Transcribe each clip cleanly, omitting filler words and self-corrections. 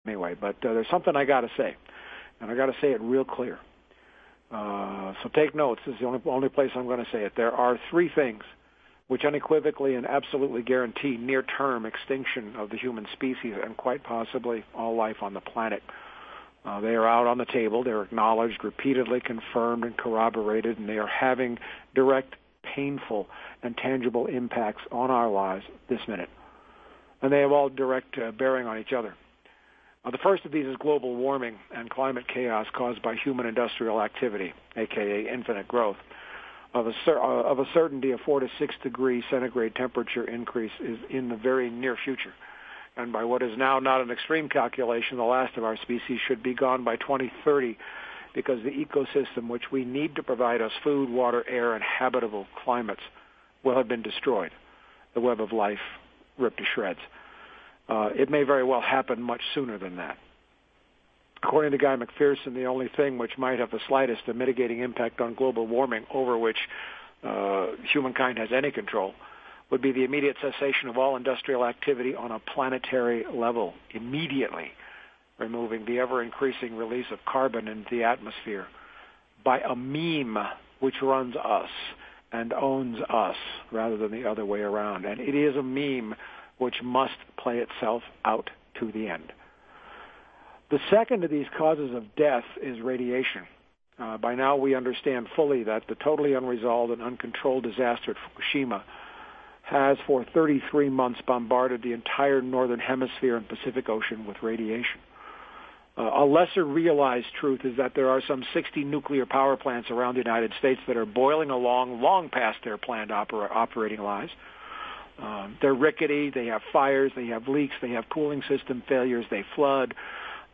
anyway. But there's something I got to say, and I got to say it real clear. So take notes. This is the only place I'm going to say it. There are three things which unequivocally and absolutely guarantee near-term extinction of the human species and quite possibly all life on the planet. They are out on the table. They're acknowledged, repeatedly confirmed and corroborated, and they are having direct, painful, and tangible impacts on our lives this minute. And they have all direct bearing on each other. The first of these is global warming and climate chaos caused by human industrial activity, a.k.a. infinite growth. Of a certainty, a 4 to 6 degree centigrade temperature increase is in the very near future. And by what is now not an extreme calculation, the last of our species should be gone by 2030 because the ecosystem which we need to provide us food, water, air, and habitable climates will have been destroyed. The web of life ripped to shreds. It may very well happen much sooner than that. According to Guy McPherson, the only thing which might have the slightest mitigating impact on global warming over which humankind has any control would be the immediate cessation of all industrial activity on a planetary level, immediately removing the ever-increasing release of carbon into the atmosphere by a meme which runs us and owns us rather than the other way around. And it is a meme which must play itself out to the end. The second of these causes of death is radiation. By now we understand fully that the totally unresolved and uncontrolled disaster at Fukushima has for 33 months bombarded the entire northern hemisphere and Pacific Ocean with radiation. A lesser realized truth is that there are some 60 nuclear power plants around the United States that are boiling along long past their planned operating lives. They're rickety, they have fires, they have leaks, they have cooling system failures, they flood.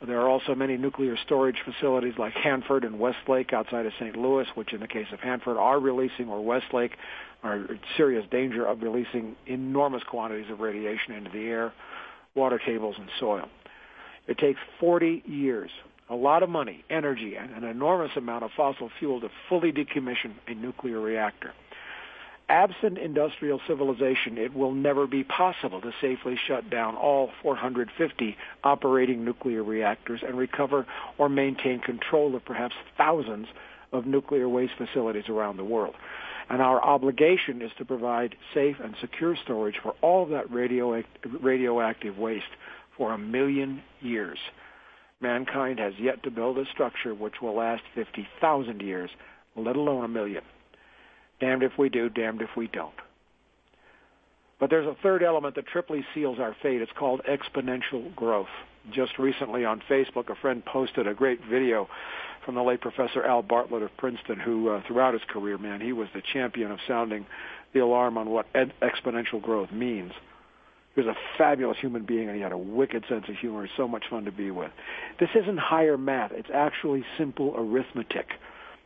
There are also many nuclear storage facilities like Hanford and Westlake outside of St. Louis, which in the case of Hanford are releasing, or Westlake are in serious danger of releasing enormous quantities of radiation into the air, water tables, and soil. It takes 40 years, a lot of money, energy, and an enormous amount of fossil fuel to fully decommission a nuclear reactor. Absent industrial civilization, it will never be possible to safely shut down all 450 operating nuclear reactors and recover or maintain control of perhaps thousands of nuclear waste facilities around the world. And our obligation is to provide safe and secure storage for all of that radioactive waste for 1 million years. Mankind has yet to build a structure which will last 50,000 years, let alone 1 million. Damned if we do, damned if we don't. But there's a third element that triply seals our fate. It's called exponential growth. Just recently on Facebook, a friend posted a great video from the late Professor Al Bartlett of Princeton, who throughout his career, he was the champion of sounding the alarm on what exponential growth means. He was a fabulous human being, and he had a wicked sense of humor. He's so much fun to be with. This isn't higher math. It's actually simple arithmetic.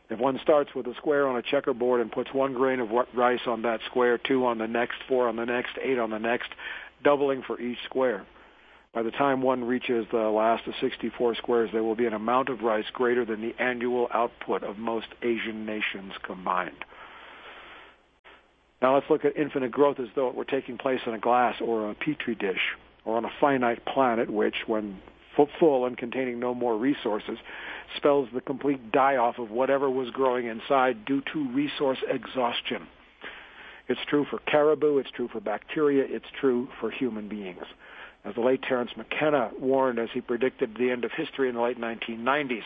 If one starts with a square on a checkerboard and puts 1 grain of rice on that square, 2 on the next, 4 on the next, 8 on the next, doubling for each square, by the time one reaches the last of 64 squares, there will be an amount of rice greater than the annual output of most Asian nations combined. Now let's look at infinite growth as though it were taking place in a glass or a petri dish or on a finite planet which, when full and containing no more resources, spells the complete die-off of whatever was growing inside due to resource exhaustion. It's true for caribou, it's true for bacteria, it's true for human beings. As the late Terence McKenna warned as he predicted the end of history in the late 1990s,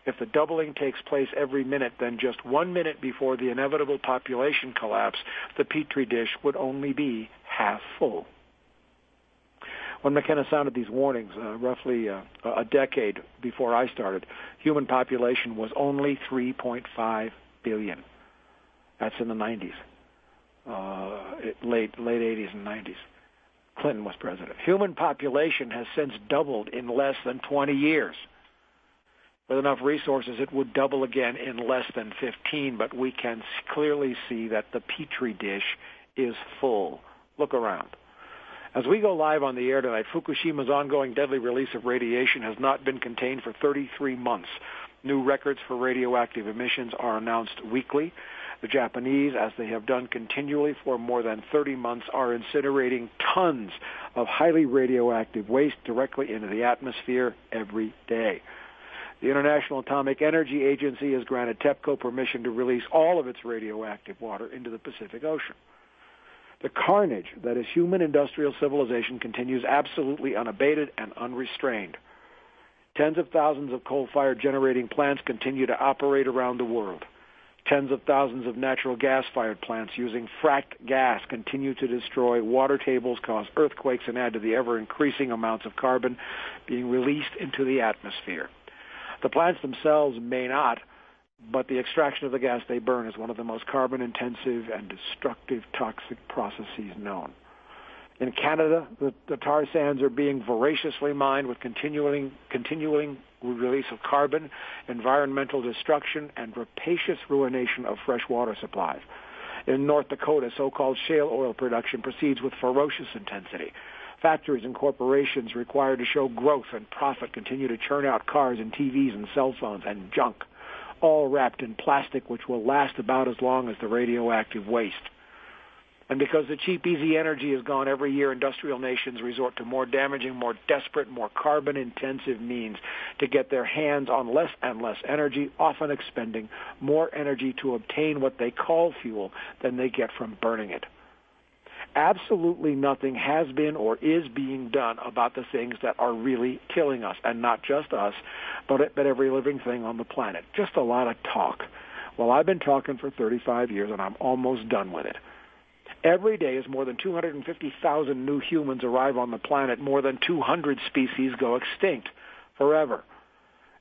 if the doubling takes place every minute, then just 1 minute before the inevitable population collapse, the petri dish would only be half full. When McKenna sounded these warnings, roughly a decade before I started, human population was only 3.5 billion. That's in the 90s, late 80s and 90s. Clinton was president. Human population has since doubled in less than 20 years. With enough resources, it would double again in less than 15, but we can clearly see that the petri dish is full. Look around. As we go live on the air tonight, Fukushima's ongoing deadly release of radiation has not been contained for 33 months. New records for radioactive emissions are announced weekly. The Japanese, as they have done continually for more than 30 months, are incinerating tons of highly radioactive waste directly into the atmosphere every day. The International Atomic Energy Agency has granted TEPCO permission to release all of its radioactive water into the Pacific Ocean. The carnage that is human industrial civilization continues absolutely unabated and unrestrained. Tens of thousands of coal-fired generating plants continue to operate around the world. Tens of thousands of natural gas-fired plants using fracked gas continue to destroy water tables, cause earthquakes, and add to the ever-increasing amounts of carbon being released into the atmosphere. The plants themselves may not, but the extraction of the gas they burn is one of the most carbon-intensive and destructive toxic processes known. In Canada, the tar sands are being voraciously mined with continuing release of carbon, environmental destruction, and rapacious ruination of fresh water supplies. In North Dakota, so-called shale oil production proceeds with ferocious intensity. Factories and corporations required to show growth and profit continue to churn out cars and TVs and cell phones and junk, all wrapped in plastic which will last about as long as the radioactive waste. And because the cheap, easy energy is gone every year, industrial nations resort to more damaging, more desperate, more carbon-intensive means to get their hands on less and less energy, often expending more energy to obtain what they call fuel than they get from burning it. Absolutely nothing has been or is being done about the things that are really killing us, and not just us, but every living thing on the planet. Just a lot of talk. Well, I've been talking for 35 years, and I'm almost done with it. Every day, as more than 250,000 new humans arrive on the planet, more than 200 species go extinct forever.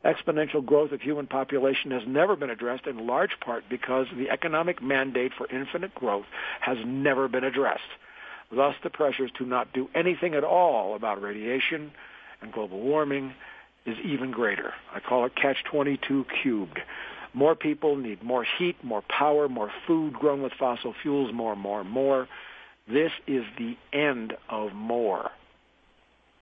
Exponential growth of human population has never been addressed, in large part because the economic mandate for infinite growth has never been addressed. Thus, the pressures to not do anything at all about radiation and global warming is even greater. I call it catch-22 cubed. More people need more heat, more power, more food grown with fossil fuels, more. This is the end of more.